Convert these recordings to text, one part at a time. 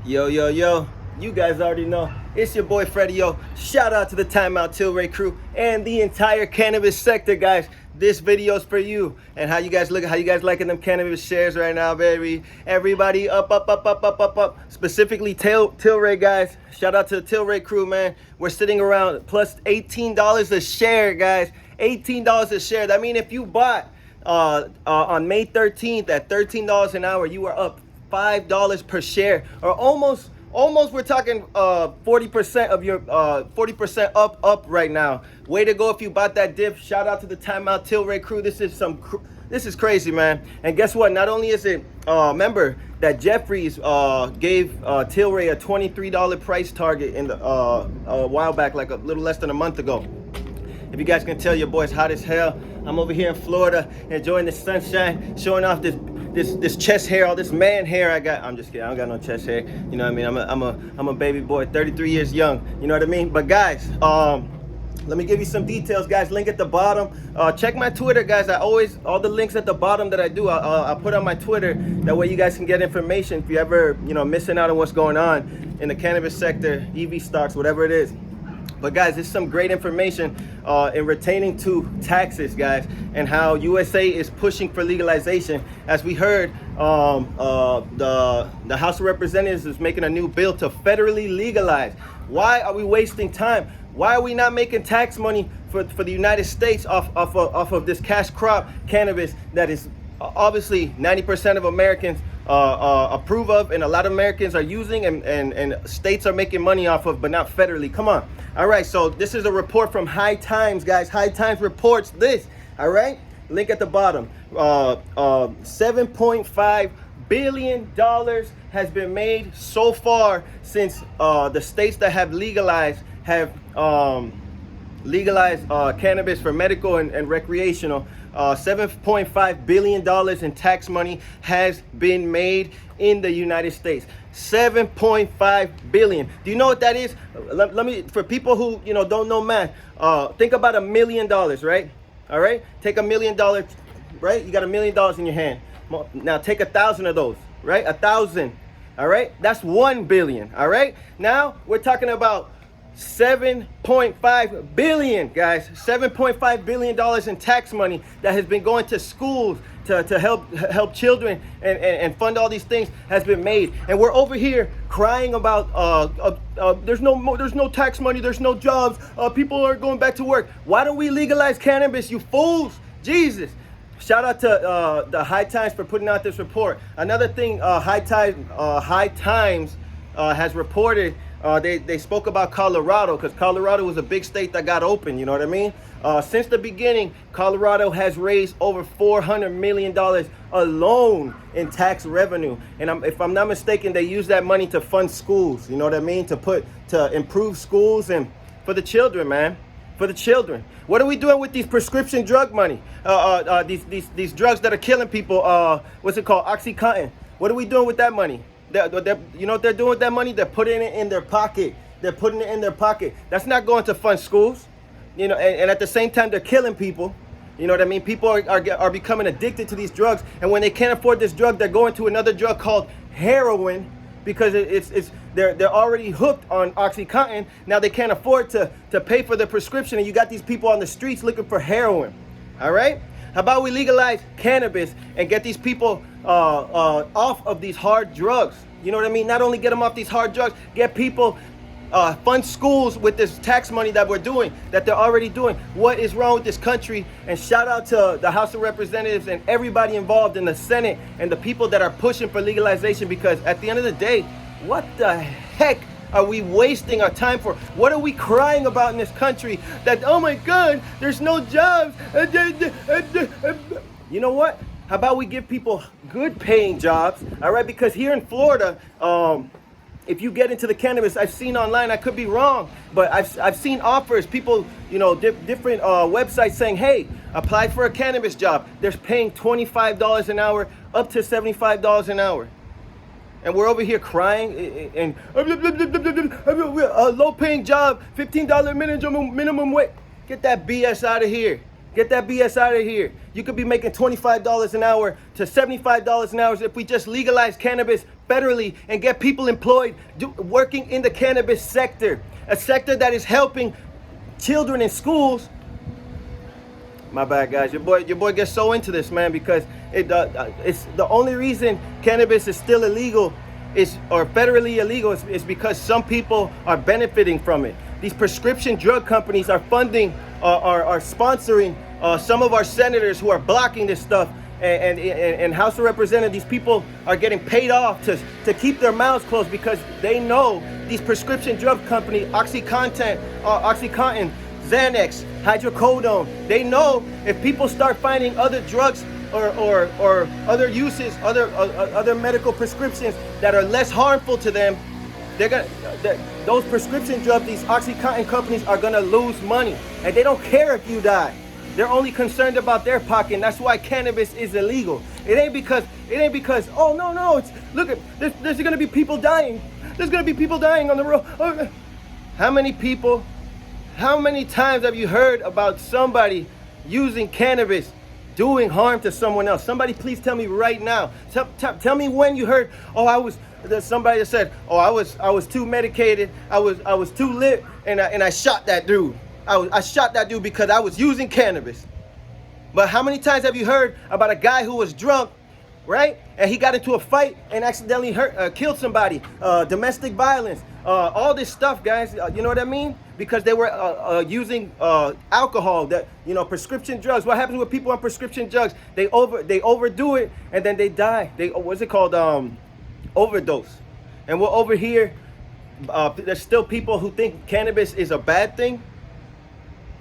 Yo, yo, yo, you guys already know. It's your boy Freddie, yo. Shout out to the Timeout Tilray crew and the entire cannabis sector, guys. This video's for you. And how you guys liking them cannabis shares right now, baby? Everybody up, up, up, up, up, up, up. Specifically Tilray, guys. Shout out to the Tilray crew, man. We're sitting around plus $18 a share, guys. $18 a share. That means if you bought on May 13th at $13 an hour, you are up $5 per share, or almost we're talking 40% of your 40% up right now. Way to go if you bought that dip. Shout out to the Timeout Tilray crew. This is crazy, man. And guess what? Not only is it remember that Jeffries gave Tilray a $23 price target in the a while back, like a little less than a month ago. If you guys can tell, your boy's hot as hell. I'm over here in Florida enjoying the sunshine, showing off this chest hair, all this man hair I got. I'm just kidding, I don't got no chest hair. You know what I mean? I'm a baby boy, 33 years young. You know what I mean? But guys, let me give you some details, guys. Link at the bottom. Check my Twitter, guys. All the links at the bottom that I do, I'll put on my Twitter. That way you guys can get information if you ever, missing out on what's going on in the cannabis sector, EV stocks, whatever it is. But guys, there's some great information in retaining to taxes, guys, and how USA is pushing for legalization. As we heard, the House of Representatives is making a new bill to federally legalize. Why are we wasting time? Why are we not making tax money for the United States off of this cash crop cannabis that is obviously 90% of Americans approve of, and a lot of Americans are using, and states are making money off of, but not federally? Come on. All right, so this is a report from High Times, guys. High Times reports this. All right, link at the bottom. $7.5 billion has been made so far since the states that have legalized cannabis for medical and recreational. $7.5 billion in tax money has been made in the United States. $7.5 billion. Do you know what that is? Let me, for people who don't know math, think about $1 million, right? All right, take $1 million, right? You got $1 million in your hand. Now take 1,000 of those, right? 1,000. All right, that's 1 billion. All right, now we're talking about $7.5 billion, guys. $7.5 billion in tax money that has been going to schools to help children and fund all these things has been made. And we're over here crying about there's no tax money, there's no jobs, people aren't going back to work. Why don't we legalize cannabis, you fools? Jesus. Shout out to the High Times for putting out this report. Another thing, High Times has reported. They spoke about Colorado, because Colorado was a big state that got open, you know what I mean? Since the beginning, Colorado has raised over $400 million alone in tax revenue. And if I'm not mistaken, they use that money to fund schools, you know what I mean? To improve schools and for the children, man. For the children. What are we doing with these prescription drug money? These drugs that are killing people, what's it called? Oxycontin. What are we doing with that money? You know what they're doing with that money? They're putting it in their pocket. They're putting it in their pocket. That's not going to fund schools, and at the same time they're killing people. You know what I mean? People are becoming addicted to these drugs, and when they can't afford this drug, they're going to another drug called heroin, because they're already hooked on Oxycontin. Now they can't afford to pay for the prescription, and you got these people on the streets looking for heroin. All right? How about we legalize cannabis and get these people off of these hard drugs? You know what I mean? Not only get them off these hard drugs, get people, fund schools with this tax money that we're doing, that they're already doing. What is wrong with this country? And shout out to the House of Representatives and everybody involved in the Senate and the people that are pushing for legalization, because at the end of the day, what the heck are we wasting our time for? What are we crying about in this country? That, oh my God, there's no jobs. You know what? How about we give people good paying jobs, all right? Because here in Florida, if you get into the cannabis, I've seen online, I could be wrong, but I've seen offers, people, different websites saying, hey, apply for a cannabis job. They're paying $25 an hour, up to $75 an hour. And we're over here crying and a low-paying job, $15 minimum wage. Get that BS out of here. Get that BS out of here. You could be making $25 an hour to $75 an hour if we just legalize cannabis, federally and get people employed working in the cannabis sector, a sector that is helping children in schools. My bad, guys. Your boy gets so into this, man, because it's the only reason cannabis is still illegal or federally illegal is because some people are benefiting from it. These prescription drug companies are funding, are sponsoring some of our senators who are blocking this stuff, and House of Representatives. These people are getting paid off to keep their mouths closed because they know these prescription drug companies, OxyContin, Xanax, hydrocodone. They know if people start finding other drugs or other uses, other medical prescriptions that are less harmful to them, those prescription drugs, these OxyContin companies are gonna lose money, and they don't care if you die. They're only concerned about their pocket, and that's why cannabis is illegal. It ain't because oh no, look at there's gonna be people dying. There's gonna be people dying on the road. Oh, how many times have you heard about somebody using cannabis doing harm to someone else? Somebody please tell me right now. Tell me when you heard, there's somebody that said, I was too medicated, I was too lit, and I shot that dude. I shot that dude because I was using cannabis. But how many times have you heard about a guy who was drunk, right? And he got into a fight and accidentally killed somebody, domestic violence, all this stuff, guys. You know what I mean? Because they were using alcohol, prescription drugs. What happens with people on prescription drugs? They overdo it and then they die. What's it called? Overdose. And we're over here. There's still people who think cannabis is a bad thing.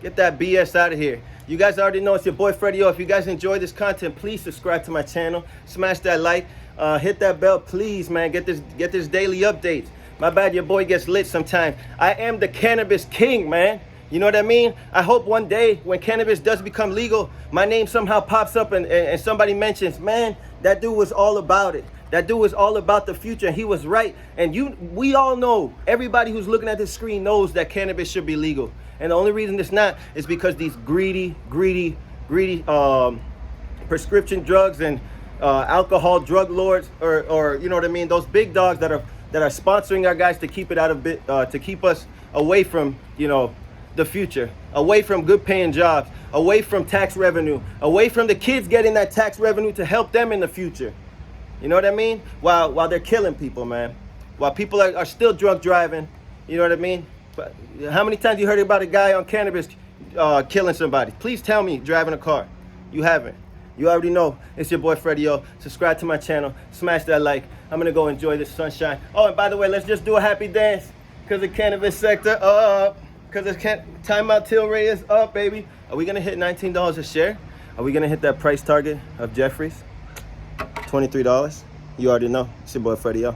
Get that BS out of here. You guys already know it's your boy Freddie O. If you guys enjoy this content, please subscribe to my channel. Smash that like. Hit that bell, please, man. Get this daily updates. My bad, your boy gets lit sometimes. I am the cannabis king, man. You know what I mean? I hope one day when cannabis does become legal, my name somehow pops up and somebody mentions, man, that dude was all about it. That dude was all about the future, and he was right. And we all know, everybody who's looking at this screen knows that cannabis should be legal. And the only reason it's not is because these greedy prescription drugs and alcohol drug lords, or you know what I mean, those big dogs that are sponsoring our guys to keep it to keep us away from, the future, away from good paying jobs, away from tax revenue, away from the kids getting that tax revenue to help them in the future. You know what I mean? While they're killing people, man. While people are still drunk driving, you know what I mean? But how many times you heard about a guy on cannabis killing somebody? Please tell me, driving a car. You haven't. You already know. It's your boy Freddie O. Subscribe to my channel. Smash that like. I'm going to go enjoy this sunshine. Oh, and by the way, let's just do a happy dance. Because the cannabis sector up. Because the timeout Tilray is up, baby. Are we going to hit $19 a share? Are we going to hit that price target of Jeffries? $23. You already know. It's your boy Freddie O.